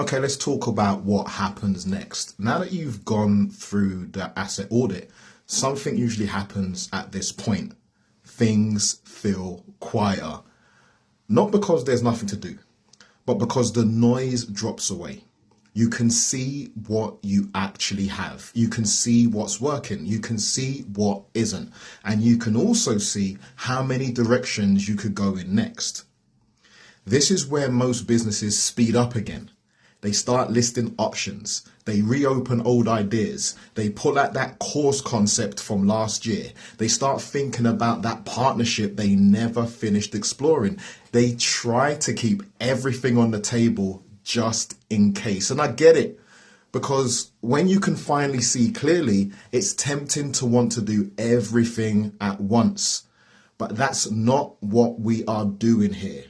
Okay, let's talk about what happens next. Now that you've gone through the asset audit, something usually happens at this point. Things feel quieter. Not because there's nothing to do, but because the noise drops away. You can see what you actually have. You can see what's working. You can see what isn't. And you can also see how many directions you could go in next. This is where most businesses speed up again. They start listing options. They reopen old ideas. They pull out that course concept from last year. They start thinking about that partnership they never finished exploring. They try to keep everything on the table just in case. And I get it, because when you can finally see clearly, it's tempting to want to do everything at once. But that's not what we are doing here.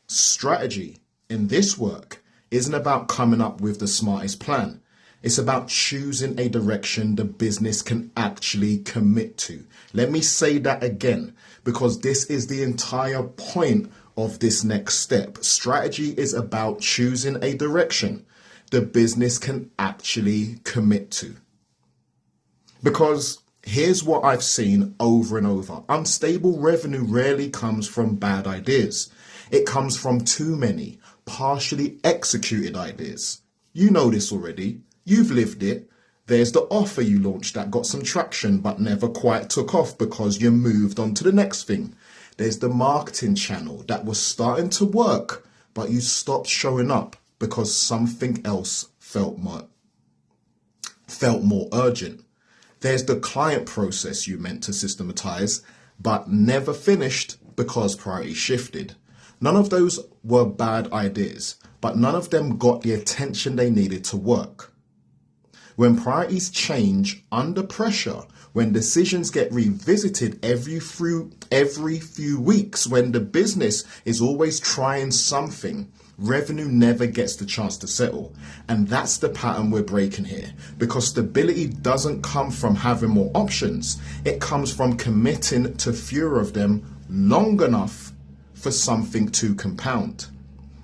Strategy in this work isn't about coming up with the smartest plan. It's about choosing a direction the business can actually commit to. Let me say that again, because this is the entire point of this next step. Strategy is about choosing a direction the business can actually commit to. Because here's what I've seen over and over. Unstable revenue rarely comes from bad ideas. It comes from too many partially executed ideas. You know this already. You've lived it. There's the offer you launched that got some traction but never quite took off because you moved on to the next thing. There's the marketing channel that was starting to work, but you stopped showing up because something else felt more urgent. There's the client process you meant to systematize, but never finished because priorities shifted. None of those were bad ideas, but none of them got the attention they needed to work. When priorities change under pressure, when decisions get revisited every few weeks, when the business is always trying something, revenue never gets the chance to settle. And that's the pattern we're breaking here, because stability doesn't come from having more options. It comes from committing to fewer of them long enough for something to compound.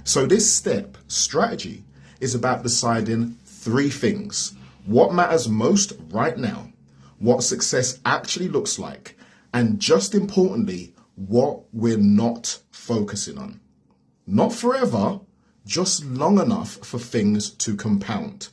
So this step, strategy, is about deciding three things: what matters most right now, what success actually looks like, and just importantly, what we're not focusing on. Not forever, just long enough for things to compound.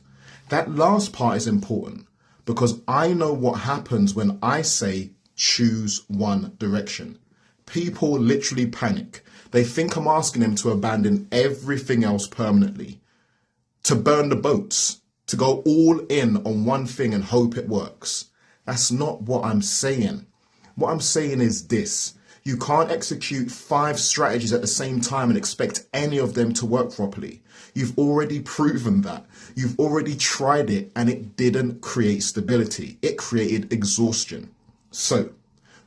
That last part is important because I know what happens when I say choose one direction. People literally panic. They think I'm asking them to abandon everything else permanently, to burn the boats, to go all in on one thing and hope it works. That's not what I'm saying. What I'm saying is this: you can't execute 5 strategies at the same time and expect any of them to work properly. You've already proven that. You've already tried it and it didn't create stability. It created exhaustion. So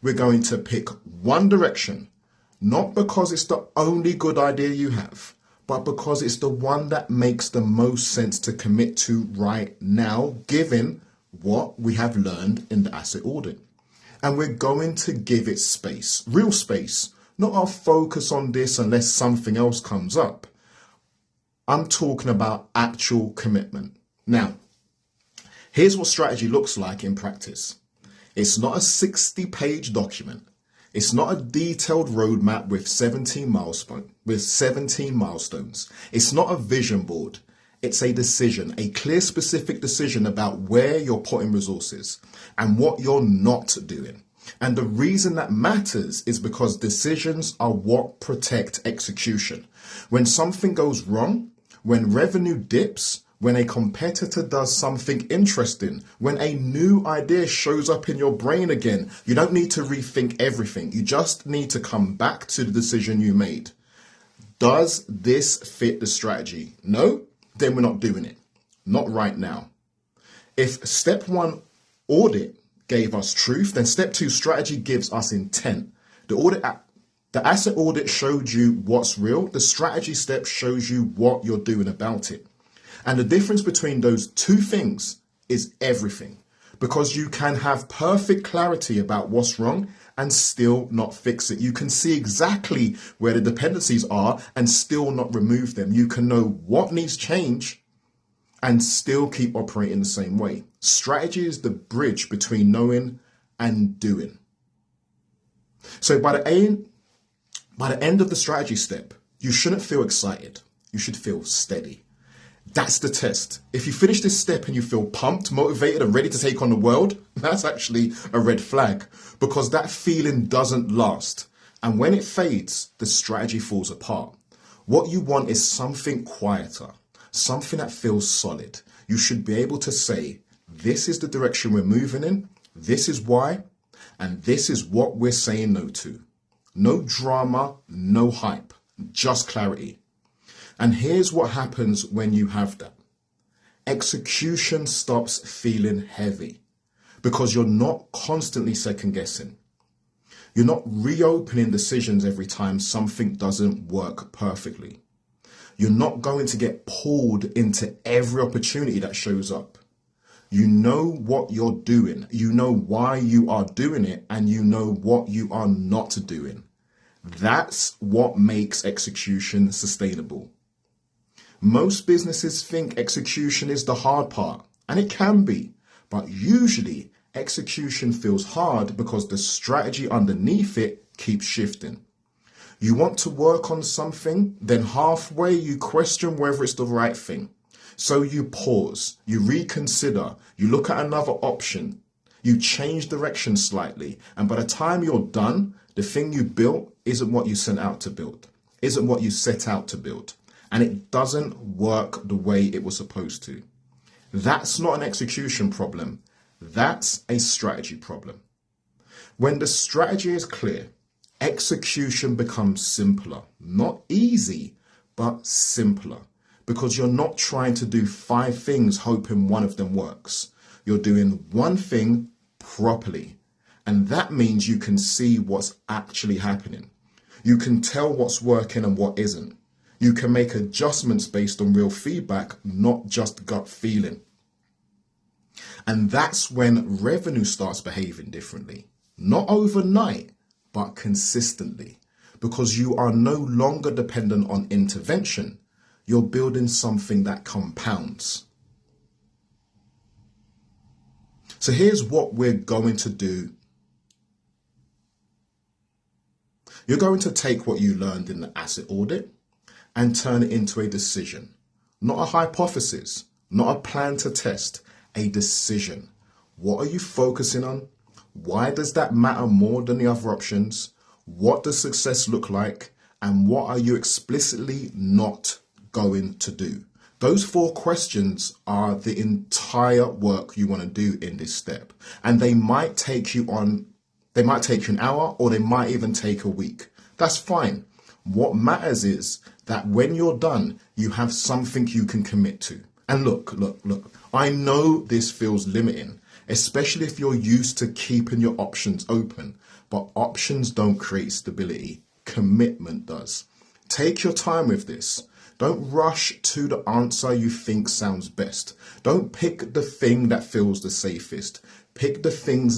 we're going to pick one direction, not because it's the only good idea you have, but because it's the one that makes the most sense to commit to right now, given what we have learned in the asset audit. And we're going to give it space, real space, not our focus on this unless something else comes up. I'm talking about actual commitment. Now, here's what strategy looks like in practice. It's not a 60-page document. It's not a detailed roadmap with 17 milestones. It's not a vision board. It's a decision, a clear, specific decision about where you're putting resources and what you're not doing. And the reason that matters is because decisions are what protect execution. When something goes wrong, when revenue dips, when a competitor does something interesting, when a new idea shows up in your brain again, you don't need to rethink everything. You just need to come back to the decision you made. Does this fit the strategy? No? Then we're not doing it. Not right now. If step 1 audit gave us truth, then step 2 strategy gives us intent. The asset audit showed you what's real. The strategy step shows you what you're doing about it. And the difference between those two things is everything, because you can have perfect clarity about what's wrong and still not fix it. You can see exactly where the dependencies are and still not remove them. You can know what needs change and still keep operating the same way. Strategy is the bridge between knowing and doing. So by the end of the strategy step, you shouldn't feel excited. You should feel steady. That's the test. If you finish this step and you feel pumped, motivated, and ready to take on the world, that's actually a red flag, because that feeling doesn't last. And when it fades, the strategy falls apart. What you want is something quieter, something that feels solid. You should be able to say, this is the direction we're moving in, this is why, and this is what we're saying no to. No drama, no hype, just clarity. And here's what happens when you have that. Execution stops feeling heavy because you're not constantly second guessing. You're not reopening decisions every time something doesn't work perfectly. You're not going to get pulled into every opportunity that shows up. You know what you're doing. You know why you are doing it, and you know what you are not doing. That's what makes execution sustainable. Most businesses think execution is the hard part, and it can be, but usually execution feels hard because the strategy underneath it keeps shifting. You want to work on something, then halfway you question whether it's the right thing. So you pause, you reconsider, you look at another option, you change direction slightly, and by the time you're done, the thing you built isn't what you set out to build, isn't what you set out to build. And it doesn't work the way it was supposed to. That's not an execution problem. That's a strategy problem. When the strategy is clear, execution becomes simpler. Not easy, but simpler. Because you're not trying to do 5 things hoping one of them works. You're doing one thing properly. And that means you can see what's actually happening. You can tell what's working and what isn't. You can make adjustments based on real feedback, not just gut feeling. And that's when revenue starts behaving differently. Not overnight, but consistently. Because you are no longer dependent on intervention. You're building something that compounds. So here's what we're going to do. You're going to take what you learned in the asset audit and turn it into a decision, not a hypothesis, not a plan to test, a decision. What are you focusing on? Why does that matter more than the other options? What does success look like? And what are you explicitly not going to do? Those 4 questions are the entire work you want to do in this step. And they might take you an hour, or they might even take a week. That's fine. What matters is that when you're done, you have something you can commit to. And look, I know this feels limiting, especially if you're used to keeping your options open, but options don't create stability. Commitment does. Take your time with this. Don't rush to the answer you think sounds best. Don't pick the thing that feels the safest. Pick the thing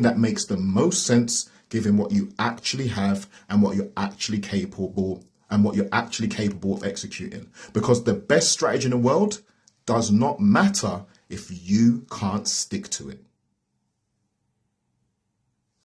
that makes the most sense given what you actually have and what you're actually capable of executing. Because the best strategy in the world does not matter if you can't stick to it.